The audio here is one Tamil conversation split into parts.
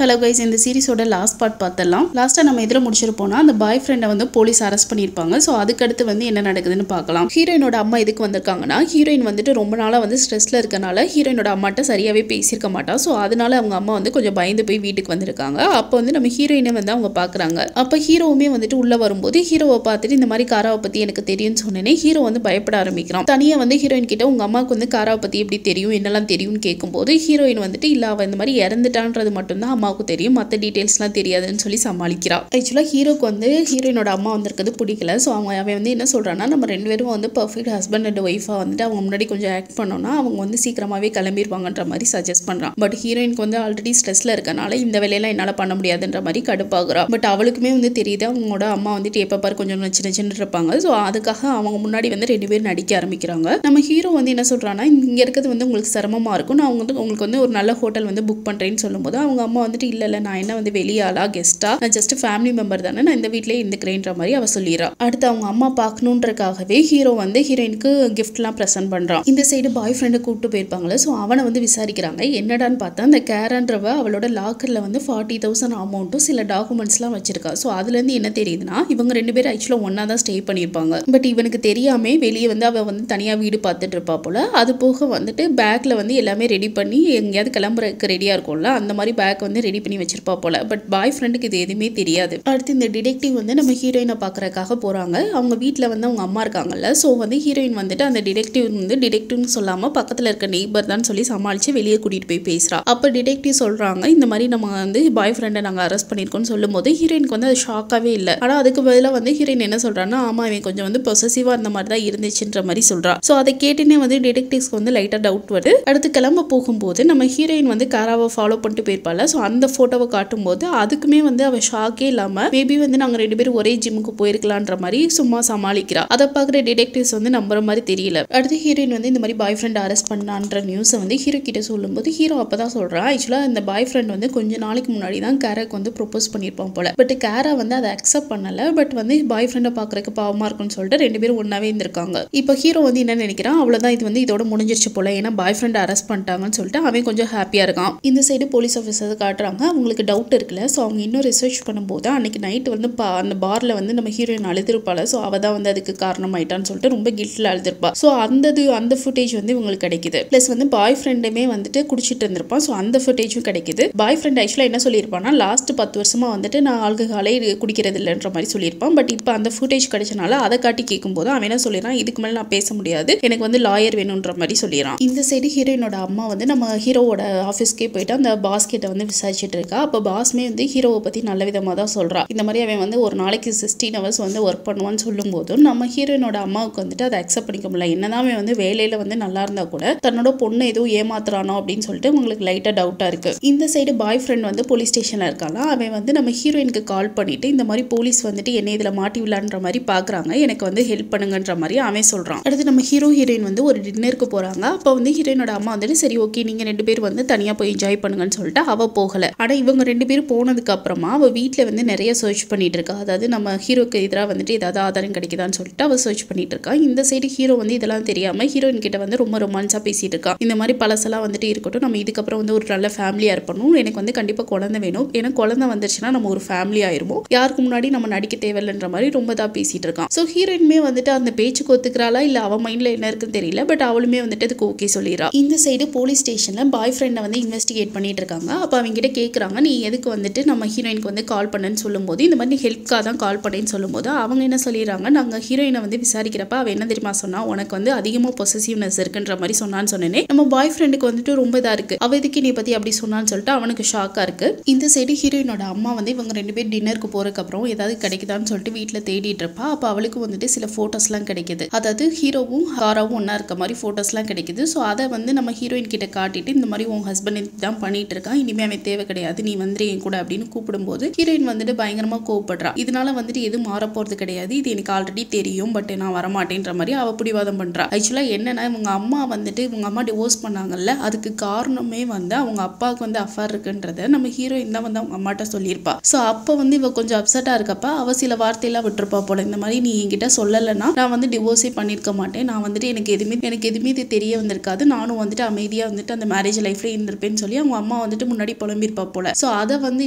ஹலோ கைஸ், இந்த சீரிஸோட லாஸ்ட் பார்ட் பார்த்தலாம். லாஸ்ட்டாக நம்ம எதில் முடிச்சிருப்போம்னா, அந்த பாய் ஃப்ரெண்டை வந்து போலீஸ் அரெஸ்ட் பண்ணியிருப்பாங்க. ஸோ அதுக்கடுத்து வந்து என்ன நடக்குதுன்னு பார்க்கலாம். ஹீரோயினோட அம்மா எதுக்கு வந்திருக்காங்கன்னா, ஹீரோயின் வந்துட்டு ரொம்ப நாளாக வந்து ஸ்ட்ரெஸ்ல இருக்கனால ஹீரோயினோட அம்மாட்ட சரியாகவே பேசியிருக்க மாட்டா. ஸோ அதனால அவங்க அம்மா வந்து கொஞ்சம் பயந்து போய் வீட்டுக்கு வந்திருக்காங்க. அப்போ வந்து நம்ம ஹீரோயினை வந்து அவங்க பார்க்குறாங்க. அப்போ ஹீரோவுமே வந்துட்டு உள்ளே வரும்போது ஹீரோவை பார்த்துட்டு இந்த மாதிரி காராவை பற்றி எனக்கு தெரியும்னு சொன்னேனே ஹீரோ வந்து பயப்பட ஆரம்பிக்கிறான். தனியாக வந்து ஹீரோயின் கிட்ட உங்கள் அம்மாவுக்கு வந்து காராவை பற்றி எப்படி தெரியும், என்னெல்லாம் தெரியும்னு கேட்கும்போது ஹீரோயின் வந்துட்டு இல்லை, அவள் இந்த மாதிரி இறந்துட்டான்றது மட்டும்தான் அம்மாவுக்கு தெரியும், மற்ற டீட்டெயில்ஸ்லாம் தெரியாதுன்னு சொல்லி சமாளிக்கிறா. ஆக்சுவலாக ஹீரோக்கு வந்து ஹீரோயினோட அம்மா வந்திருக்கிறது பிடிக்கல. ஸோ அவன் வந்து என்ன சொல்கிறான்னா, நம்ம ரெண்டு பேரும் வந்து பர்ஃபெக்ட் ஹஸ்பண்ட் அண்ட் ஒய்ஃபாக வந்துட்டு அவங்க முன்னாடி கொஞ்சம் ஆக்ட் பண்ணோன்னா அவங்க வந்து சீக்கிரமாகவே கிளம்பிடுவாங்கன்ற மாதிரி சஜஸ்ட் பண்ணுறான். பட் ஹீரோயினுக்கு வந்து ஆல்ரெடி ஸ்ட்ரெஸ்ல இருக்கனால இந்த வேலையெல்லாம் என்னால் பண்ண முடியாதுன்ற மாதிரி கடுப்பாகிறா. பட் அவளுக்குமே வந்து தெரியுது அவங்களோட அம்மா வந்துட்டு எப்போ பாரு கொஞ்சம் சின்ன சின்ன இருப்பாங்க. ஸோ அதுக்காக அவங்க முன்னாடி வந்து ரெண்டு பேரும் நடிக்க ஆரம்பிக்கிறாங்க. நம்ம ஹீரோ வந்து என்ன சொல்கிறான்னா, இங்கே இருக்கிறது வந்து உங்களுக்கு சிரமமாக இருக்கும், நான் வந்து உங்களுக்கு வந்து ஒரு நல்ல ஹோட்டல் வந்து புக் பண்ணுறேன்னு சொல்லும்போது அவங்க அம்மா வந்துட்டு இல்லை நான் என்ன வந்து வெளியாளா கெஸ்டா, நான் ஜஸ்ட் ஃபேமிலி மெம்பர் தானே, நான் இந்த வீட்டிலே இருந்துக்கிறேன்ற மாதிரி அவ சொல்லிடுறா. அடுத்து அவங்க அம்மா பார்க்கணுன்றக்காகவே ஹீரோ வந்து ஹீரோயினுக்கு கிஃப்ட்லாம் ப்ரெசென்ட் பண்றான். இந்த சைடு பாய் ஃப்ரெண்டை கூப்பிட்டு போயிருப்பாங்களே, ஸோ அவனை வந்து விசாரிக்கிறாங்க. என்னடான்னு பார்த்தா அந்த கேரன்றவ அவளோட லாக்கர்ல வந்து 40,000 அமௌண்ட்டும் சில டாக்குமெண்ட்ஸ்லாம் வச்சிருக்கா. ஸோ அதுலேருந்து என்ன தெரியுதுன்னா, இவங்க ரெண்டு பேரும் ஆக்சுவலாக ஒன்னா தான் ஸ்டே பண்ணியிருப்பாங்க. பட் இவனுக்கு தெரியாம வெளியே வந்து அவ வந்து தனியாக வீடு பார்த்துட்டு இருப்பா போல. அது போக வந்துட்டு பேக்ல வந்து எல்லாமே ரெடி பண்ணி எங்கேயாவது கிளம்புறதுக்கு ரெடியா இருக்கும்ல, அந்த மாதிரி பேக் வந்து ரெடி பண்ணி வச்சிருப்பா போல. பட் பாய் ஃப்ரெண்டுக்கு இது எதுவுமே தெரியாது. அடுத்து இந்த டிடெக்டிவ் வந்து நம்ம ஹீரோயினை பார்க்கறதுக்காக போறாங்க. அவங்க வீட்டில் வந்து அவங்க அம்மா இருக்காங்கல்ல, ஸோ வந்து ஹீரோயின் வந்துட்டு அந்த டிடெக்டிவ்னு சொல்லாமல் பக்கத்தில் இருக்க நெய்பர் தான் சொல்லி சமாளித்து வெளியே கூட்டிகிட்டு போய் பேசுகிறா. அப்போ டிடெக்டிவ் சொல்கிறாங்க, இந்த மாதிரி நம்ம வந்து பாய் ஃப்ரெண்டை நாங்கள் அரெஸ்ட் பண்ணியிருக்கோம்னு சொல்லும்போது ஹீரோயினுக்கு வந்து அது ஷாக்காகவே இல்லை. ஆனால் அதுக்கு பதிலாக வந்து ஹீரோயின் என்ன சொல்கிறான்னா, ஆமாம் இவன் கொஞ்சம் வந்து பொசசிவாக அந்த மாதிரி தான் இருந்துச்சுன்ற மாதிரி சொல்கிறா. ஸோ அதை கேட்டுனே வந்து டிடெக்டிவ்ஸ்க்கு வந்து லைட்டாக டவுட் வருது. அடுத்து கிளம்ப போகும்போது நம்ம ஹீரோயின் வந்து காராவை ஃபாலோ பண்ணிட்டு போயிருப்பாள். ஸோ அந்த ஃபோட்டோவை காட்டும்போது அதுக்குமே வந்து அவள் ஷாக்கே இல்லாமல் மேபி வந்து நாங்கள் ரெண்டு பேரும் ஒரே ஜிம்முக்கு போயிருக்கலான்ற மாதிரி சும்மா சமாளிக்கிறா. அதை பார்க்குற டிடெக்டிவ்ஸ் வந்து நம்புற மாதிரி தெரியல. அடுத்து ஹீரோயின் வந்து இந்த மாதிரி பாய் ஃப்ரெண்ட் அரெஸ்ட் பண்ணான்ற நியூஸை வந்து ஹீரோ கிட்ட சொல்லும்போது ஹீரோ அப்பதான் சொல்றான், ஆக்சுவலாக இந்த பாய் ஃப்ரெண்ட் வந்து கொஞ்ச நாளைக்கு முன்னாடி தான் கேராக்கு வந்து ப்ரொபோஸ் பண்ணியிருப்பான் போல. பட் கேரா வந்து அதை அக்செப்ட் பண்ணல. பட் வந்து பாய் ஃப்ரெண்டை பார்க்கறதுக்கு பாவமா இருக்குன்னு சொல்லிட்டு ரெண்டு பேரும் ஒன்னாவே இருந்திருக்காங்க. இப்போ ஹீரோ வந்து என்ன நினைக்கிறான், அவ்வளோதான் இது வந்து இதோட முடிஞ்சிருச்சு போல, ஏன்னா பாய் ஃப்ரெண்ட் அரெஸ்ட் பண்ணிட்டாங்கன்னு சொல்லிட்டு அவன் கொஞ்சம் ஹாப்பியா இருக்கான். இந்த சைடு போலீஸ் ஆஃபீஸர் காட்டுறாங்க, அவங்களுக்கு டவுட் இருக்குல்ல. ஸோ அவங்க இன்னும் ரிசர்ச் பண்ணும்போது அன்னைக்கு நைட் வந்து அந்த பார்ல வந்து நம்ம ஹீரோயின் அழுதுருப்பாள். ஸோ அவ தான் வந்து அதுக்கு காரணமாயிட்டான்னு சொல்லிட்டு ரொம்ப கில்ட்டில் அழுதுருப்பா. ஸோ அந்த ஃபுட்டேஜ் வந்து இவங்களுக்கு கிடைக்குது. பிளஸ் வந்து பாய் ஃப்ரெண்டுமே வந்துட்டு குடிச்சிட்டு இருந்திருப்பான். ஸோ அந்த ஃபுட்டேஜும் கிடைக்குது. பாய் ஃப்ரெண்ட் ஆக்சுவலாக என்ன சொல்லியிருப்பான்னா, லாஸ்ட் 10 வருஷமா வந்துட்டு நான் ஆல்கஹாலே குடிக்கிறது இல்லைன்ற மாதிரி சொல்லியிருப்பான். பட் இப்போ அந்த ஃபுட்டேஜ் கிடைச்சனால அதை காட்டி கேட்கும்போது அவன் என்ன சொல்லிடுறான், இதுக்கு மேலே நான் பேச முடியாது, எனக்கு வந்து லாயர் வேணுன்ற மாதிரி சொல்லிடுறான். இந்த சைடு ஹீரோயினோட அம்மா வந்து நம்ம ஹீரோவோட ஆஃபீஸ்க்கே போயிட்டு அந்த பாஸ் கிட்ட வந்து விசாரிச்சுட்டு இருக்கா. அப்போ பாஸ்மே வந்து ஹீரோவை பற்றி நல்ல விதமாக தான் சொல்கிறா. இந்த மாதிரி அவன் வந்து ஒரு நாளைக்கு 16 hours வந்து ஒர்க் பண்ணுவான்னு சொல்லும் போதும் நம்ம ஹீரோயினோட அம்மாவுக்கு வந்துட்டு அதை அக்செப்ட் பண்ணிக்க முடியல. என்னதான் அவன் வந்து வேலையில் வந்து நல்லா இருந்தா கூட தன்னோட பொண்ணு எதுவும் ஏமாத்துறானோ அப்படின்னு சொல்லிட்டு உங்களுக்கு லைட்டாக டவுட்டாக இருக்கு. இந்த சைடு பாய் ஃப்ரெண்ட் வந்து போலீஸ் ஸ்டேஷனில் இருக்காங்க. அவன் வந்து நம்ம ஹீரோயினுக்கு கால் பண்ணிட்டு இந்த மாதிரி போலீஸ் வந்துட்டு என்னை இதில் மாட்டி விடலான்ற மாதிரி பார்க்குறாங்க, எனக்கு வந்து ஹெல்ப் பண்ணுங்கன்ற மாதிரி அவன் சொல்கிறான். அடுத்து நம்ம ஹீரோயின் வந்து ஒரு டின்னருக்கு போகிறாங்க. அப்போ வந்து ஹீரோயினோட அம்மா வந்துட்டு சரி ஓகே நீங்கள் ரெண்டு பேர் வந்து தனியாக போய் என்ஜாய் பண்ணுங்கன்னு சொல்லிட்டு அவள் போகலை. ஆனால் இவங்க ரெண்டு பேரும் போனதுக்கு அப்புறமா அவள் வீட்டில் வந்து நிறைய சர்ச் பண்ணிட்டு இருக்கா. அதாவது நம்ம ஹீரோக்கு எதிராக வந்துட்டு ஏதாவது ஆதாரம் கிடைக்குதான்னு சொல்லிட்டு அவள் சர்ச் பண்ணிட்டு இருக்கா. இந்த சைடு ஹீரோ வந்து இதெல்லாம் தெரியாமல் ஹீரோயின் கிட்ட வந்து ரொம்ப ரொமான்ஸாக பேசிட்டு இருக்கா. இந்த மாதிரி பழசெல்லாம் வந்துட்டு இருக்கட்டும், நம்ம இதுக்கப்புறம் வந்து ஒரு நல்ல ஃபேமிலியாக இருப்பணும், எனக்கு வந்து கண்டிப்பாக குழந்தை வேணும், ஏன்னா குழந்தை வந்துருச்சுன்னா நம்ம ஒரு ஃபேமிலி ஆயிருவோம், யாருக்கு முன்னாடி நம்ம நடிக்க தேவையில்லைன்ற மாதிரி ரொம்ப தான் பேசிட்டு இருக்கான். ஸோ ஹீரோயினுமே வந்துட்டு அந்த பேச்சுக்கு ஒத்துக்கிறாளா இல்லை அவன் மைண்டில் என்ன இருக்குன்னு தெரியல. பட் அவளுமே வந்துட்டு அதுக்கு ஓகே சொல்லிடுறா. இந்த சைடு போலீஸ் ஸ்டேஷனில் பாய் ஃப்ரெண்டை வந்து இன்வெஸ்டிகேட் பண்ணிட்டு இருக்காங்க. அப்போ அவங்க கிட்ட கேட்குறாங்க, நீ எதுக்கு வந்துட்டு நம்ம ஹீரோயினுக்கு வந்து கால் பண்ணுன்னு சொல்லும்போது இந்த மாதிரி ஹெல்ப்காக தான் கால் பண்ணேன்னு சொல்லும்போது அவங்க என்ன சொல்லிடுறாங்க, நாங்கள் ஹீரோயினை வந்து விசாரிக்கிறப்ப அவள் என்ன தெரியுமா சொன்னா, உனக்கு வந்து அதிகமாக பொசசிவ்னஸ் இருக்குன்ற மாதிரி சொன்னான்னு சொன்னேனே, நம்ம பாய் ஃப்ரெண்டுக்கு வந்துட்டு ரொம்ப இதாக இருக்கு, அவ எதுக்கு நீ பற்றி அப்படி சொன்னான்னு சொல்லிட்டு அவனுக்கு ஷாக்காக இருக்கு. இந்த சைடு ஹீரோயினோட அம்மா வந்து இவங்க ரெண்டு பேர் டின்னருக்கு போறதுக்கு அப்புறம் ஏதாவது கிடைக்குதான்னு சொல்லிட்டு வீட்டில் தேடிட்டு இருப்பா. அப்போ அவளுக்கு வந்துட்டு சில ஃபோட்டோஸ்லாம் கிடைக்குது. அதாவது ஹீரோவும் காராவும் ஒன்றா இருக்க மாதிரி ஃபோட்டோஸ்லாம் கிடைக்குது. ஸோ அதை வந்து நம்ம ஹீரோயின் கிட்ட காட்டிட்டு இந்த மாதிரி உன் ஹஸ்பண்ட் தான் பண்ணிட்டு இருக்கான், இனிமே அவன் தேவை கிடையாது, நீ வந்து என் கூட அப்படின்னு கூப்பிடும்போது ஹீரோயின் வந்துட்டு பயங்கரமா கோவப்படுறா. இதனால வந்துட்டு எதுவும் மாற போறது கிடையாது, இது எனக்கு ஆல்ரெடி தெரியும், பட் நான் வரமாட்டேன்ற மாதிரி அவ பிடிவாதம் பண்றா. ஆக்சுவலா என்னன்னா இவங்க அம்மா வந்துட்டு இவங்க அம்மா டிவோர்ஸ் பண்ணாங்கல்ல, அதுக்கு காரணமே வந்து அவங்க அப்பாவுக்கு வந்து அஃபேர் இருக்குன்றத நம்ம ஹீரோயின் தான் வந்து அவங்க அம்மாட்ட சொல்லியிருப்பா. ஸோ அப்போ வந்து இவ கொஞ்சம் அப்செட்டா இருக்கப்ப அவ சில வார்த்தையெல்லாம் விட்டுருப்பா போல, இந்த மாதிரி நீ என்கிட்ட சொல்லலைன்னா நான் வந்து டிவோர்ஸே பண்ணியிருக்க மாட்டேன், நான் வந்துட்டு எனக்கு எதுவுமே இது தெரிய வந்திருக்காது, நானும் வந்துட்டு அமைதியா வந்துட்டு அந்த மேரேஜ் லைஃப்ல இருந்திருப்பேன்னு சொல்லி அவங்க அம்மா வந்துட்டு முன்னாடி புலம்பி சொல்லியிருப்பா போல. ஸோ அதை வந்து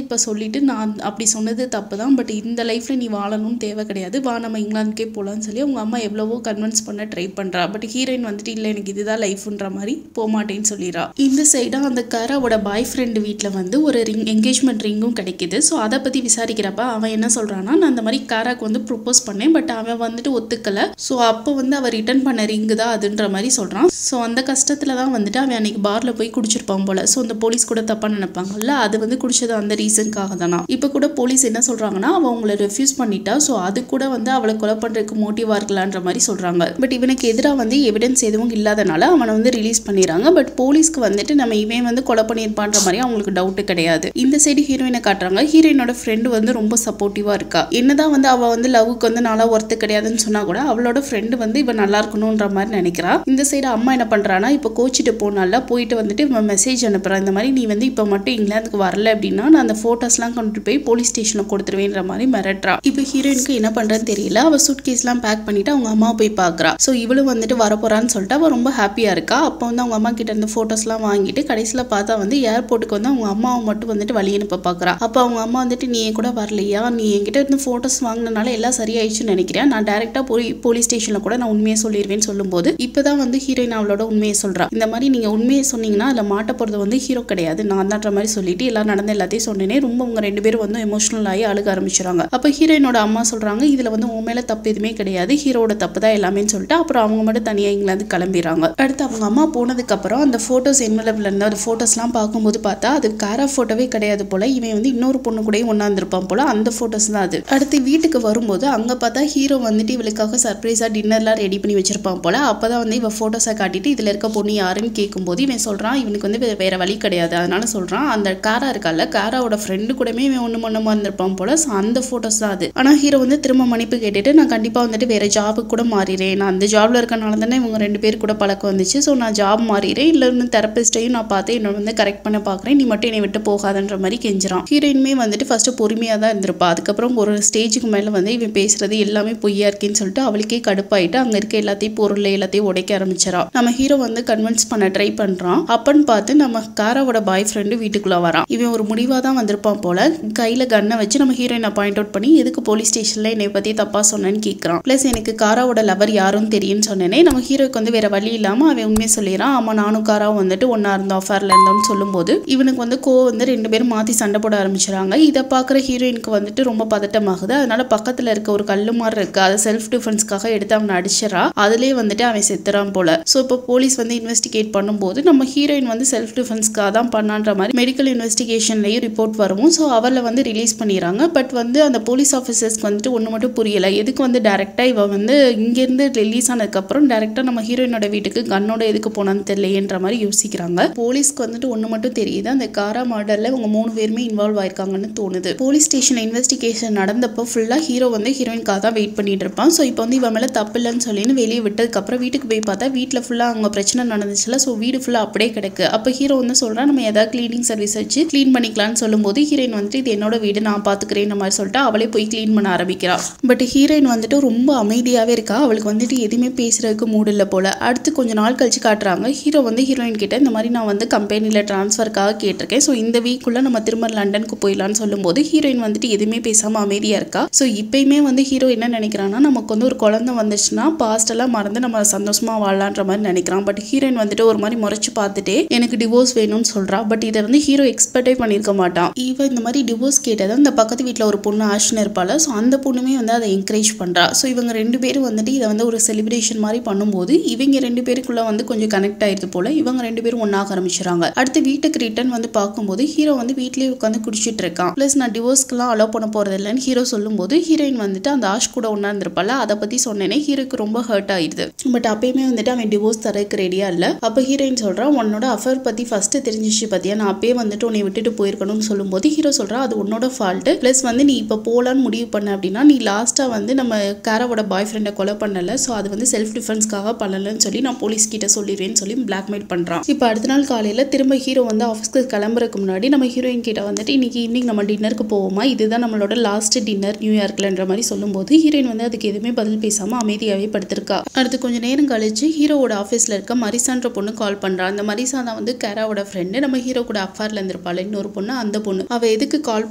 இப்போ சொல்லிட்டு நான் அப்படி சொன்னது தப்பு தான், பட் இந்த லைஃப்ல நீ வாழணும்னு தேவை கிடையாது, வா நம்ம இங்கிலாந்துக்கே போகலான்னு சொல்லி அவங்க அம்மா எவ்வளவோ கன்வின்ஸ் பண்ண ட்ரை பண்றா. பட் ஹீரோயின் வந்துட்டு இல்லை எனக்கு இதுதான் லைஃப்ன்ற மாதிரி போகமாட்டேன்னு சொல்லிடுறா. இந்த சைடா அந்த காராவோட பாய் ஃப்ரெண்டு வீட்டில் வந்து ஒரு என்கேஜ்மெண்ட் ரிங்கும் கிடைக்குது. ஸோ அதை பத்தி விசாரிக்கிறப்ப அவன் என்ன சொல்றான்னா, நான் அந்த மாதிரி காராக்கு வந்து ப்ரொப்போஸ் பண்ணேன், பட் அவன் வந்துட்டு ஒத்துக்கல. ஸோ அப்போ வந்து அவ ரிட்டர்ன் பண்ண ரிங்கு தான் அதுன்ற மாதிரி சொல்றான். ஸோ அந்த கஷ்டத்துல தான் வந்துட்டு அவன் அன்னைக்கு பார்ல போய் குடிச்சிருப்பான் போல. ஸோ அந்த போலீஸ் கூட தப்பா நினைப்பாங்கல்ல, அது வந்து குடிச்சது அந்த ரீசனுக்காக தானா. இப்போ கூட போலீஸ் என்ன சொல்றாங்கன்னா, அவ அவங்களை ரெஃப்யூஸ் பண்ணிட்டா, ஸோ அது கூட வந்து அவளை கொலை பண்றதுக்கு மோட்டிவா இருக்கலான்ற மாதிரி சொல்றாங்க. பட் இவனுக்கு எதிராக வந்து எவிடன்ஸ் எதுவும் இல்லாதனால அவனை வந்து ரிலீஸ் பண்ணிடுறாங்க. பட் போலீஸ்க்கு வந்துட்டு நம்ம இவன் வந்து கொலை பண்ணியிருப்பான்ற மாதிரி அவங்களுக்கு டவுட் கிடையாது. இந்த சைடு ஹீரோயினை காட்டுறாங்க. ஹீரோயினோட ஃப்ரெண்டு வந்து ரொம்ப சப்போர்ட்டிவா இருக்கா. என்னதான் வந்து அவ வந்து லவ்வுக்கு வந்து நல்லா ஒர்த்து கிடையாதுன்னு சொன்னா கூட அவளோட ஃப்ரெண்டு வந்து இவன் நல்லா இருக்கணும்ன்ற மாதிரி நினைக்கிறா. இந்த சைடு அம்மா என்ன பண்றானா, இப்போ கோச்சிட்டு போனால போயிட்டு வந்துட்டு இவன் மெசேஜ் அனுப்புறான், இந்த மாதிரி நீ வந்து இப்போ மட்டும் இங்கிலாந்துக்கு வரல அப்படின்னா நான் அந்த போட்டோஸ்லாம் கொண்டு போய் போலீஸ் ஸ்டேஷனில் கொடுத்துருவேன்ற மாதிரி மிரட்டுறா. இப்போ ஹீரோயினுக்கு என்ன பண்றதுன்னு தெரியல. அவ சூட்கேஸ்லாம் பேக் பண்ணிட்டு அவங்க அம்மா போய் பாக்குறா. ஸோ இவளும் வந்துட்டு வரப்போறான்னு சொல்லிட்டு அவ ரொம்ப ஹாப்பியா இருக்கா. அப்போ வந்து அவங்க அம்மா கிட்ட இருந்து போட்டோஸ்லாம் வாங்கிட்டு கடைசியில் பார்த்தா வந்து ஏர்போர்ட்டுக்கு வந்து அவங்க அம்மாவை மட்டும் வந்துட்டு வழி அனுப்ப பாக்குறா. அப்போ அவங்க அம்மா வந்துட்டு நீ கூட வரலையா, நீ என்கிட்ட இருந்து போட்டோஸ் வாங்கினால எல்லாம் சரியாயிடுச்சுன்னு நினைக்கிறேன், நான் டைரக்டா போய் போலீஸ் ஸ்டேஷன்ல கூட நான் உண்மையை சொல்லிடுவேன்னு சொல்லும்போது இப்பதான் வந்து ஹீரோயின் அவளோட உண்மையை சொல்றா. இந்த மாதிரி நீங்க உண்மையை சொன்னீங்கன்னா அதுல மாட்ட போறது வந்து ஹீரோ கிடையாது, நான் தான்ற மாதிரி சொல்லிட்டு எல்லாம் நடந்த எல்லாத்தையும் சொன்னேனே. ரொம்ப அவங்க ரெண்டு பேரும் வந்து எமோஷனல் ஆகி அழுக ஆரம்பிச்சுறாங்க. அப்ப ஹீரோயினோட அம்மா சொல்றாங்க, இதுல வந்து உன் மேல தப்பு எதுவுமே கிடையாது, ஹீரோட தப்பு தான் எல்லாமே சொல்லிட்டு அப்புறம் அவங்க மட்டும் தனியா இங்கிலாந்து கிளம்பிடுறாங்க. அடுத்து அவங்க அம்மா போனதுக்கு அப்புறம் அந்த போட்டோஸ் என்வலப்ல இருந்த அந்த போட்டோஸ்லாம் பார்க்கும்போது பார்த்தா அது காரா போட்டோவே கிடையாது போல, இவன் வந்து இன்னொரு பொண்ணு கூட ஒன்னாந்துருப்பான் போல, அந்த போட்டோஸ் தான் அது. அடுத்து வீட்டுக்கு வரும்போது அங்க பார்த்தா ஹீரோ வந்துட்டு இவளுக்காக சர்ப்ரைஸா டின்னர்லாம் ரெடி பண்ணி வச்சிருப்பான் போல. அப்பதான் வந்து இவ போட்டோஸை காட்டிட்டு இதுல இருக்க பொண்ணு யாருன்னு கேட்கும்போது இவன் சொல்றான் இவனுக்கு வந்து வேற வழி கிடையாது, அதனால சொல்றான் அந்த காரா இருக்கால காராவோட ஃப்ரெண்டு கூடமே இவன் ஒண்ணு மொன்னமா இருந்திருப்பான் போல. அந்த போட்டோஸ் தான் அது. ஆனா ஹீரோ வந்து திரும்ப மன்னிப்பு கேட்டுட்டு நான் கண்டிப்பா வந்துட்டு வேற ஜாபுக்கு கூட மாறிறேன், நான் அந்த ஜாப்ல இருக்கனால தானே இவங்க ரெண்டு பேர் கூட பழக்கம் வந்துச்சு, ஸோ நான் ஜாப் மாறிறேன், இல்ல இன்னும் தெரபிஸ்டையும் நான் பார்த்து என்னோட வந்து கரெக்ட் பண்ண பாக்குறேன், நீ மட்டும் என்னை விட்டு போகாதன்ற மாதிரி கெஞ்சிரான். ஹீரோயினுமே வந்துட்டு ஃபர்ஸ்ட் பொறுமையா தான் இருந்திருப்பா. அதுக்கப்புறம் ஒரு ஸ்டேஜுக்கு மேல வந்து இவன் பேசுறது எல்லாமே பொய்யா இருக்கேன்னு சொல்லிட்டு அவளுக்கே கடுப்பாயிட்டு அங்க இருக்க எல்லாத்தையும் பொருள் எல்லாத்தையும் உடைக்க ஆரம்பிச்சிடா. நம்ம ஹீரோ வந்து கன்வின்ஸ் பண்ண ட்ரை பண்றான். அப்பன்னு பார்த்து நம்ம காராவோட பாய் ஃப்ரெண்டு வீட்டுக்குள்ள வரான். இவன் ஒரு முடிவா தான் வந்திருப்பான் போல. கையில கன்னை வச்சு நம்ம ஹீரோயினை பாயிண்ட் அவுட் பண்ணி எதுக்கு போலீஸ் ஸ்டேஷன்ல என்னை பத்தி தப்பா சொன்னேன்னு கேட்கறான். பிளஸ் எனக்கு காராவோட லவர் யாரும் தெரியும்னு சொன்னேனே. நம்ம ஹீரோக்கு வந்து வேற வழி இல்லாம அவன் உண்மையை சொல்லிடுறான். ஆமா நானும் காராவும் வந்துட்டு ஒன்னா இருந்தோம், அஃபேர்ல இருந்தோம்னு சொல்லும்போது இவனுக்கு வந்து வந்து ரெண்டு பேரும் மாத்தி சண்டை போட ஆரம்பிச்சிடறாங்க. இதை பாக்குற ஹீரோயினுக்கு வந்துட்டு ரொம்ப பதட்டமாகுது. அதனால பக்கத்துல இருக்க ஒரு கல்லு மாதிரி இருக்கு, அதை செல்ஃப் டிஃபென்ஸ்க்காக எடுத்து அவனை அடிச்சிடறா. அதுலயே வந்துட்டு அவன் செத்துறான் போல. சோ இப்போ போலீஸ் வந்து இன்வெஸ்டிகேட் பண்ணும்போது நம்ம ஹீரோயின் வந்து செல்ஃப் டிஃபென்ஸ்க்காக தான் பண்ணான்ற மாதிரி மெடிக்கல் இன்வெஸ்டிகேஷன்லயும் ரிப்போர்ட் வரும். ஸோ அவளை வந்து ரிலீஸ் பண்ணிடுறாங்க. பட் வந்து அந்த போலீஸ் ஆஃபீஸர்ஸ்க்கு வந்துட்டு ஒன்று மட்டும் புரியல, எதுக்கு வந்து டேரக்டா இவ வந்து இங்கேருந்து ரிலீஸ் ஆனதுக்கப்புறம் டேரக்டா நம்ம ஹீரோயினோட வீட்டுக்கு கன்னோட எதுக்கு போனான்னு தெரியலையன்ற மாதிரி யோசிக்கிறாங்க. போலீஸ்க்கு வந்துட்டு ஒன்று மட்டும் தெரியுது, அந்த காரா மர்டர்ல இவங்க 3 பேருமே இன்வால்வ் ஆயிருக்காங்கன்னு தோணுது. போலீஸ் ஸ்டேஷன் இன்வெஸ்டிகேஷன் நடந்தப்போ ஃபுல்லா ஹீரோ வந்து ஹீரோயின்காக தான் வெயிட் பண்ணிட்டு இருப்பான். ஸோ இப்போ வந்து இவன் மேலே தப்பு இல்லைன்னு சொல்லின்னு வெளியே விட்டதுக்கப்புறம் வீட்டுக்கு போய் பார்த்தா வீட்டில் ஃபுல்லாக அவங்க பிரச்சனை நடந்துச்சுல. ஸோ வீடு ஃபுல்லாக அப்படியே கிடக்கு. அப்போ ஹீரோ வந்து சொல்கிறான் நம்ம ஏதாவது கிளீனிங் சர்வீஸ் வச்சு க்ளீன் பண்ணிக்கலாம்னு சொல்லும்போது ஹீரோயின் வந்துட்டு இது என்னோட வீடு நான் பார்த்துக்கிறேன் மாதிரி சொல்லிட்டு அவளே போய் க்ளீன் பண்ண ஆரம்பிக்கிறா. பட் ஹீரோயின் வந்துட்டு ரொம்ப அமைதியாகவே இருக்கா. அவளுக்கு வந்துட்டு எதுவுமே பேசுறதுக்கு மூடு இல்லை போல. அடுத்து கொஞ்ச நாள் கழிச்சு காட்டுறாங்க. ஹீரோ வந்து ஹீரோயின் கிட்ட இந்த மாதிரி நான் வந்து கம்பெனியில் ட்ரான்ஸ்ஃபருக்காக கேட்டிருக்கேன், ஸோ இந்த வீக்குள்ள நம்ம திரும்ப லண்டனுக்கு போயிடலான்னு சொல்லும்போது ஹீரோயின் வந்துட்டு எதுவுமே பேசாமல் அமைதியாக இருக்கா. ஸோ இப்பயுமே வந்து ஹீரோ என்ன நினைக்கிறான்னா நமக்கு வந்து ஒரு குழந்தை வந்துச்சுன்னா பாஸ்ட் எல்லாம் மறந்து நம்ம சந்தோஷமா வாழலான்ற மாதிரி நினைக்கிறான். பட் ஹீரோயின் வந்துட்டு ஒரு மாதிரி முறைச்சு பார்த்துட்டே எனக்கு டிவோர்ஸ் வேணும்னு சொல்றா. பட் இதை வந்து ஹீரோ எக்ஸ்பெக்டே பண்ணியிருக்க மாட்டான். இவன் இந்த மாதிரி டிவோர்ஸ் கேட்டதை இந்த பக்கத்து வீட்டில் ஒரு பொண்ணு ஆஷ்னு இருப்பாள். ஸோ அந்த பொண்ணுமே வந்து அதை என்கரேஜ் பண்றா. ஸோ இவங்க ரெண்டு பேரும் வந்துட்டு இதை வந்து ஒரு செலிப்ரேஷன் மாதிரி பண்ணும்போது இவங்க ரெண்டு பேருக்குள்ள வந்து கொஞ்சம் கனெக்ட் ஆயிடுது போல. இவங்க ரெண்டு பேரும் ஒன்னாக ஆரம்பிச்சுறாங்க. அடுத்து வீட்டுக்கு ரிட்டர்ன் வந்து பார்க்கும்போது ஹீரோ வந்து வீட்லயே உட்காந்து குடிச்சிட்டு இருக்கான். பிளஸ் நான் டிவோர்ஸ்க்குலாம் அலோவ் பண்ண போறது இல்லைன்னு ஹீரோ சொல்லும்போது ஹீரோயின் வந்துட்டு அந்த ஆஷ் கூட ஒன்னா இருந்திருப்பாள். அதை பத்தி சொன்னேனே ஹீரோக்கு ரொம்ப ஹர்ட் ஆயிடுது. பட் அப்பயுமே வந்துட்டு அவன் டிவோர்ஸ் தரக்கு ரெடியா இல்ல. அப்ப ஹீரோயின் சொல்றா உன்னோட அஃபேர் பத்தி ஃபர்ஸ்ட் தெரிஞ்சிச்சு பத்தியா, நான் அப்பயே வந்துட்டு உன்னை விட்டுட்டு போயிருக்கணும்னு சொல்லும்போது ஹீரோ சொல்றா அது உன்னோட ஃபால்ட். பிளஸ் வந்து நீ இப்ப போலான்னு முடிவு பண்ண அப்படின்னா நீ லாஸ்டா வந்து நம்ம காராவோட பாய் ஃப்ரெண்டை கொலை பண்ணல, ஸோ அது வந்து செல்ஃப் டிஃபென்ஸ்க்காக பண்ணலன்னு சொல்லி நான் போலீஸ் கிட்ட சொல்லிடுவேன்னு சொல்லி பிளாக்மெயில் பண்றான். இப்போ அடுத்த நாள் காலையில திரும்ப ஹீரோ வந்து ஆஃபீஸ்க்கு கிளம்புறதுக்கு முன்னாடி நம்ம ஹீரோயின் கிட்ட வந்துட்டு இன்னைக்கு ஈவினிங் நம்ம டின்னருக்கு போவோமா, இதுதான் நம்மளோட லாஸ்ட் டின்னர் நியூயார்க்லன்ற மாதிரி சொல்லும்போது ஹீரோயின் வந்து அதுக்கு எதுவுமே பதில் பேசாம அமைதியாவே படுத்திருக்கா. அடுத்து கொஞ்சம் நேரம் கழிச்சு ஹீரோவோட ஆஃபீஸ்ல இருக்க மரிசான்ற பொண்ணு கால் பண்றா. அந்த மரிசா தான் வந்து காராவோட ஃப்ரெண்டு, நம்ம ஹீரோ கூட அஃபேர்ல இருந்திருப்பா. வந்திருப்பாள் இன்னொரு பொண்ணு. அந்த பொண்ணு அவ எதுக்கு கால்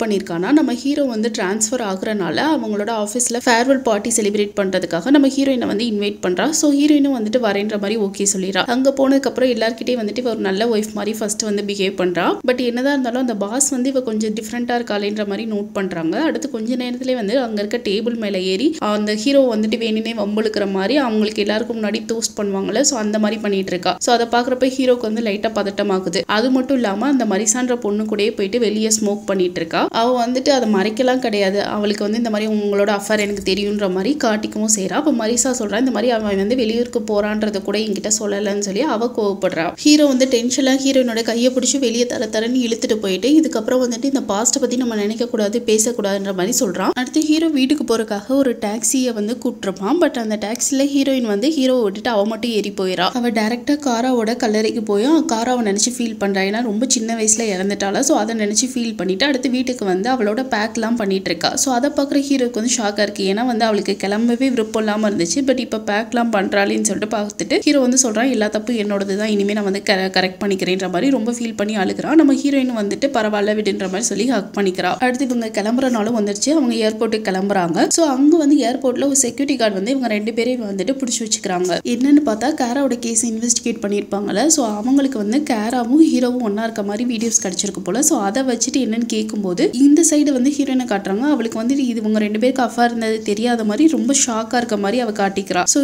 பண்ணியிருக்கானா, நம்ம ஹீரோ வந்து டிரான்ஸ்ஃபர் ஆகுறனால அவங்களோட ஆஃபீஸில் ஃபேர்வெல் பார்ட்டி செலிப்ரேட் பண்ணுறதுக்காக நம்ம ஹீரோயினை வந்து இன்வைட் பண்ணுறா. ஸோ ஹீரோயினும் வந்துட்டு வரேன்ற மாதிரி ஓகே சொல்லிடுறா. அங்கே போனதுக்கப்புறம் எல்லாருக்கிட்டே வந்துட்டு ஒரு நல்ல ஒய்ஃப் மாதிரி ஃபர்ஸ்ட் வந்து பிஹேவ் பண்ணுறா. பட் என்னதான் இருந்தாலும் அந்த பாஸ் வந்து இவ கொஞ்சம் டிஃப்ரெண்ட்டாக இருக்காளேன்ற மாதிரி நோட் பண்ணுறாங்க. அடுத்து கொஞ்ச நேரத்திலே வந்து அங்கே இருக்க டேபிள் மேலே ஏறி அந்த ஹீரோ வந்துட்டு வேணுனே வம்புழுக்கிற மாதிரி அவங்களுக்கு எல்லாருக்கும் முன்னாடி டோஸ்ட் பண்ணுவாங்கல்ல, ஸோ அந்த மாதிரி பண்ணிட்டு இருக்கா. ஸோ அதை பார்க்குறப்ப ஹீரோக்கு வந்து லைட்டாக பதட்டமாகுது. அது மட்டும் இல்லாமல் அந்த மரிசான்ற பொண்ணு கூடயே போயிட்டு வெளியே ஸ்மோக் பண்ணிட்டு இருக்கா. அவள் வந்துட்டு அதை மறைக்கலாம் கிடையாது, அவளுக்கு வந்து இந்த மாதிரி உங்களோட அஃபேர் எனக்கு தெரியுன்ற மாதிரி காட்டிக்கவும் செய்கிறா. அப்போ மரிசா சொல்கிறா இந்த மாதிரி அவன் வந்து வெளியூருக்கு போகிறான்றத கூட என்கிட்ட சொல்லலைன்னு சொல்லி அவள் கோவப்படுறா. ஹீரோ வந்து டென்ஷனாக ஹீரோயினோட கையை பிடிச்சி வெளியே தரன்னு இழுத்துட்டு போயிட்டு இதுக்கப்புறம் வந்துட்டு இந்த பாஸ்ட்டை பற்றி நம்ம நினைக்கக்கூடாது பேசக்கூடாதுன்ற மாதிரி சொல்கிறான். அடுத்து ஹீரோ வீட்டுக்கு போகிறதுக்காக ஒரு டாக்ஸியை வந்து கூப்பிட்டுருப்பான். பட் அந்த டாக்ஸியில் ஹீரோயின் வந்து ஹீரோவை விட்டுட்டு அவள் மட்டும் ஏறி போயிடா. அவள் டேரெக்டாக காராவோட கல்லறைக்கு போயும் காராவை நினச்சி ஃபீல் பண்ணுறா. ஏன்னா ரொம்ப சின்ன வயசில் இறந்துட்டாளா. ஸோ அதை நினச்சி ஃபீல் பண்ணிட்டு அடுத்து வீட்டுக்கு வந்து அவளோட பேக்லாம் பண்ணிட்டு இருக்கா. ஸோ அதை பார்க்குற ஹீரோக்கு வந்து ஷாக்காக இருக்குது. ஏன்னா வந்து அவளுக்கு கிளம்பவே விருப்பம் இல்லாமல் இருந்துச்சு. பட் இப்போ பேக்லாம் பண்ணுறாளின்னு சொல்லிட்டு பார்த்துட்டு ஹீரோ வந்து சொல்கிறான் எல்லா தப்பு என்னோடது தான், இனிமேல் நான் வந்து கரெக்ட் பண்ணிக்கிறேன்ற மாதிரி ரொம்ப ஃபீல் பண்ணி அழுகிறான். நம்ம ஹீரோயின் வந்துட்டு பரவாயில்ல விடுன்ற மாதிரி சொல்லி ஹக் பண்ணிக்கிறா. அடுத்து இவங்க கிளம்புறனாலும் வந்துருச்சு. அவங்க ஏர்போர்ட்டுக்கு கிளம்புறாங்க. ஸோ அங்கே வந்து ஏர்போர்ட்டில் ஒரு செக்யூரிட்டி கார்டு வந்து இவங்க 2 பேரையும் வந்துட்டு பிடிச்சி வச்சுக்கிறாங்க. என்னன்னு பார்த்தா கேராவோட கேஸ் இன்வெஸ்டிகேட் பண்ணியிருப்பாங்கல்ல. ஸோ அவங்களுக்கு வந்து கேராவும் ஹீரோவும் ஒன்றா இருக்க மாதிரி வீடியோஸ் கிடச்சிருக்கு போல. ஸோ அதை வச்சுட்டு என்னன்னு கேட்கும்போது இந்த சைடு வந்து ஹீரோயினை காட்டுறாங்க. அவளுக்கு வந்து இது இவங்க 2 பேருக்கு அஃபேர் இருந்தது தெரியாத மாதிரி ரொம்ப ஷாக்காக இருக்க மாதிரி அவள் காட்டிக்கிறா. ஸோ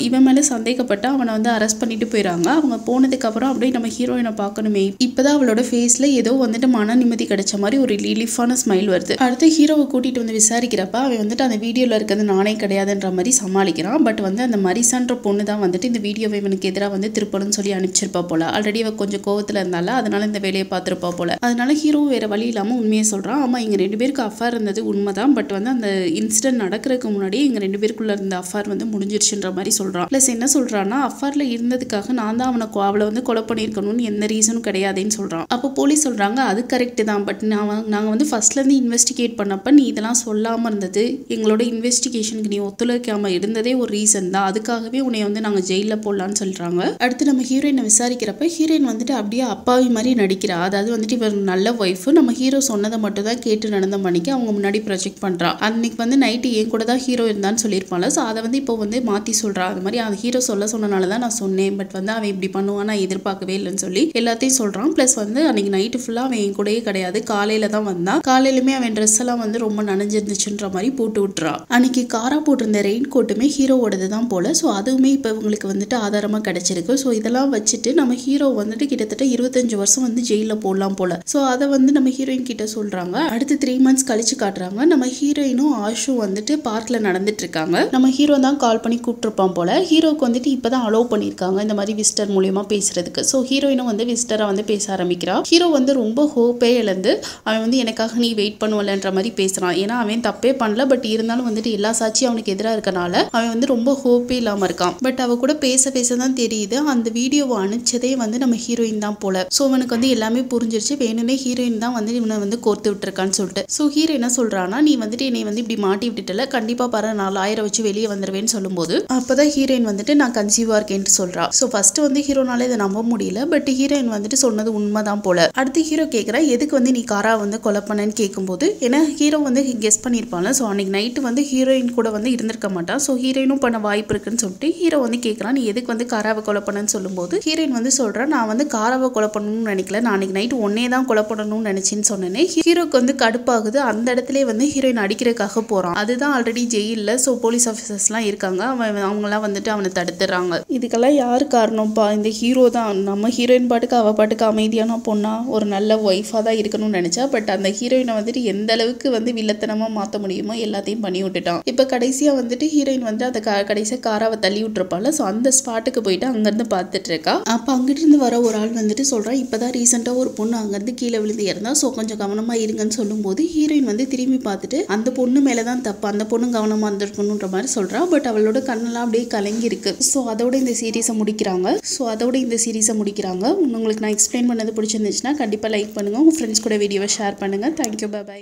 இவன் மேலே சந்தேகப்பட்டு அவனை வந்து அரெஸ்ட் பண்ணிட்டு போயிடறாங்க. அவங்க போனதுக்கு அப்புறம் அப்படியே நம்ம ஹீரோயினை பார்க்கணுமே, இப்போதான் அவளோட ஃபேஸில் ஏதோ வந்துட்டு மன நிம்மதி கிடைச்ச மாதிரி ஒரு ரிலீஃபான ஸ்மைல் வருது. அடுத்து ஹீரோவை கூட்டிட்டு வந்து விசாரிக்கிறப்ப அவன் வந்துட்டு அந்த வீடியோவில் இருக்கிறது நானே கிடையாதுன்ற மாதிரி சமாளிக்கிறான். பட் வந்து அந்த மரிசான்ற பொண்ணு தான் வந்துட்டு இந்த வீடியோவை இவனுக்கு எதிராக வந்து திருப்பணும்னு சொல்லி அனுப்பிச்சிருப்பா போல. ஆல்ரெடி அவ கொஞ்சம் கோவத்தில் இருந்தால அதனால இந்த வேலையை பார்த்துருப்பா போல. அதனால ஹீரோ வேற வழி இல்லாமல் உண்மையை சொல்கிறான். ஆமாம் இங்கே 2 பேருக்கு அஃபேர் இருந்தது உண்மைதான். பட் வந்து அந்த இன்சிடென்ட் நடக்கிறதுக்கு முன்னாடி எங்கள் 2 பேருக்குள்ள இருந்த அஃபேர் வந்து முடிஞ்சிருச்சுன்ற மாதிரி சொல்கிறான். ப்ளஸ் என்ன சொல்கிறான்னா அஃபேரில் இருந்ததுக்காக நான் தான் அவளை வந்து கொலை பண்ணியிருக்கணும்னு எந்த ரீசனும் கிடையாதுன்னு சொல்கிறான். அப்போ போலீஸ் சொல்கிறாங்க அது கரெக்டு தான். பட் நாங்கள் வந்து ஃபர்ஸ்ட்லேருந்து இன்வெஸ்டிகேட் பண்ணப்போ நீ இதெல்லாம் சொல்லாமல் இருந்தது எங்களோட இன்வெஸ்டிகேஷனுக்கு நீ ஒத்துழைக்காமல் இருந்ததே ஒரு ரீசன் தான். அதுக்காகவே உன்னை வந்து நாங்கள் ஜெயிலில் போடலான்னு சொல்கிறாங்க. அடுத்து நம்ம ஹீரோயினை விசாரிக்கிறப்ப ஹீரோயின் வந்துட்டு அப்படியே அப்பாவி மாதிரி நடிக்கிறா. அதாவது வந்துட்டு இவர் நல்ல ஒய்ஃபு, நம்ம ஹீரோ சொன்னதை மட்டும் தான் கேட்டு நடந்த மணிக்கு அவங்க முன்னாடி ப்ரொஜெக்ட் பண்ணுறா. அன்னைக்கு வந்து நைட்டு என் கூட தான் ஹீரோ இருந்தான்னு சொல்லியிருப்பாள். ஸோ அதை வந்து இப்போ வந்து மாற்றி சொல்கிறா. அது மாதிரி அந்த ஹீரோ சொன்னனால தான் நான் சொன்னேன். பட் வந்து அவன் இப்படி பண்ணுவான் நான் எதிர்பார்க்கவே இல்லைன்னு சொல்லி எல்லாத்தையும் சொல்கிறான். ப்ளஸ் வந்து அன்னைக்கு நைட்டு ஃபுல்லாக அவன் என் கூடயே கிடையாது, காலையில் தான் வந்தான். காலையிலுமே அவன் ட்ரெஸ் எல்லாம் வந்து ரொம்ப நனைஞ்சிருந்துச்சுன்ற மாதிரி போட்டு விட்டுறா. அன்னைக்கு காரா போட்டிருந்த ரெயின் கோட்டுமே ஹீரோவோடது தான் போல. ஸோ அதுவுமே இப்போ இவங்களுக்கு வந்துட்டு ஆதாரமாக கிடைச்சிருக்கு. ஸோ இதெல்லாம் வச்சுட்டு நம்ம ஹீரோ வந்துட்டு கிட்டத்தட்ட 25 வருஷம் வந்து ஜெயிலில் போடலாம் போல. ஸோ அதை வந்து நம்ம ஹீரோயின் கிட்ட சொல்கிறாங்க. அடுத்து 3 months கழிச்சு காட்டுறாங்க. நம்ம ஹீரோயினும் ஆஷும் வந்துட்டு பார்க்கில் நடந்துட்டு இருக்காங்க. நம்ம ஹீரோ தான் கால் பண்ணி கூப்பிட்டுருப்பான் போல. ஹீரோக்கு வந்துட்டு இப்போ தான் அலோவ் பண்ணியிருக்காங்க இந்த மாதிரி விசிட்டர் மூலியமா பேசுறதுக்கு. ஸோ ஹீரோயினும் வந்து விசிட்டராக வந்து பேச ஆரம்பிக்கிறா. ஹீரோ வந்து ரொம்ப ஹோப்பே இழந்து அவன் வந்து எனக்காக நீ வெயிட் பண்ணுவலன்ற மாதிரி பேசுகிறான். ஏன்னா அவன் தப்பே பண்ணல. பட் இருந்தாலும் வந்துட்டு எல்லா சாட்சியும் அவனுக்கு எதிராக இருக்கனால அவன் வந்து ரொம்ப ஹோப்பே இல்லாமல் இருக்கான். பட் அவ கூட பேச தான் தெரியுது அந்த வீடியோவை அனுப்பிச்சதே வந்து நம்ம ஹீரோயின் தான் போல. ஸோ அவனுக்கு வந்து எல்லாமே புரிஞ்சிருச்சு. வேணும்னே ஹீரோயின் தான் வந்து இவனை வந்து கோர்த்து விட்டுருக்கான்னு சொல்லிட்டு. ஸோ ஹீரோ என்ன சொல்றான்னா நீ வந்துட்டு என்னை வந்து இப்படி மாட்டி விட்டுட்டல, கண்டிப்பா பாரு நான் 1000 வச்சு வெளியே வந்துருவேன்னு சொல்லும்போது அப்பதான் ஹீரோயின் வந்துட்டு நான் கன்சீவா இருக்கேன்னு சொல்றா. ஸோ ஃபர்ஸ்ட் வந்து ஹீரோனால இதை நம்ப முடியல. பட் ஹீரோயின் வந்துட்டு சொன்னது உண்மைதான் போல. அடுத்து ஹீரோ கேட்குறா எதுக்கு வந்து நீ காரா வந்து கொலை பண்ணன்னு கேட்கும்போது ஏன்னா ஹீரோ வந்து கெஸ் பண்ணியிருப்பாங்க. ஸோ அன்னைக்கு நைட்டு வந்து ஹீரோயின் கூட வந்து இருந்திருக்க மாட்டான். ஸோ ஹீரோயினும் பண்ண வாய்ப்பு இருக்குன்னு சொல்லிட்டு ஹீரோ வந்து கேட்குறான் நீ எதுக்கு வந்து காராவை கொலை பண்ணன்னு சொல்லும்போது ஹீரோயின் வந்து சொல்றா நான் வந்து காராவை கொலை பண்ணணும்னு நினைக்கல, நான் அன்னைக்கு நைட்டு ஒன்னே தான் கொலை பண்ணணும்னு நினைச்சேன்னு சொன்னேனே. ஹீரோக்கு வந்து கடுப்பாகுது. அந்த இடத்துல வந்து ஹீரோயின் அடிக்கிறதுக்காக போறான். அதுதான் ஆல்ரெடி ஜெயிலில். ஸோ போலீஸ் ஆஃபீஸர்ஸ்லாம் இருக்காங்க. அவங்களாம் வந்துட்டு அவனை தடுத்துறாங்க. இதுக்கெல்லாம் யார் காரணம்ப்பா? இந்த ஹீரோ தான். நம்ம ஹீரோயின் பாட்டுக்கு அவ பாட்டுக்கு அமைதியான பொண்ணா ஒரு நல்ல ஒய்ஃபாக தான் இருக்கணும்னு நினைச்சா. பட் அந்த ஹீரோயினை வந்துட்டு எந்த அளவுக்கு வந்து வில்லத்தனமா மாற்ற முடியுமோ எல்லாத்தையும் பண்ணி விட்டுட்டான். இப்போ கடைசியாக வந்துட்டு ஹீரோயின் வந்து அந்த கடைசியாக காராவை தள்ளி விட்டுருப்பாள். ஸோ அந்த ஸ்பாட்டுக்கு போயிட்டு அங்கேருந்து பார்த்துட்டு இருக்கா. அப்போ அங்கிட்டு இருந்து வர ஒரு ஆள் வந்துட்டு சொல்கிறான் இப்போதான் ரீசெண்டாக ஒரு பொண்ணு அங்கேருந்து கீழே விழுந்து இறந்தா. ஸோ கொஞ்சம் கவனமாக இருங்கன்னு சொல்லும்போது ஹீரோயின் வந்து திரும்பி பார்த்துட்டு அந்த பொண்ணு மேலே தான் தப்பு, அந்த பொண்ணு கவனமாக இருந்திருக்கணுன்ற மாதிரி சொல்கிறா. பட் அவளோட கண்ணெல்லாம் அப்படியே கலங்கி இருக்கு. ஸோ அதோட இந்த சீரீஸை முடிக்கிறாங்க. உங்களுக்கு நான் எக்ஸ்பிளைன் பண்ணது பிடிச்சிருந்துச்சுன்னா கண்டிப்பாக லைக் பண்ணுங்கள். உங்கள் ஃப்ரெண்ட்ஸ் கூட வீடியோவை ஷேர் பண்ணுங்கள். Thank you, by.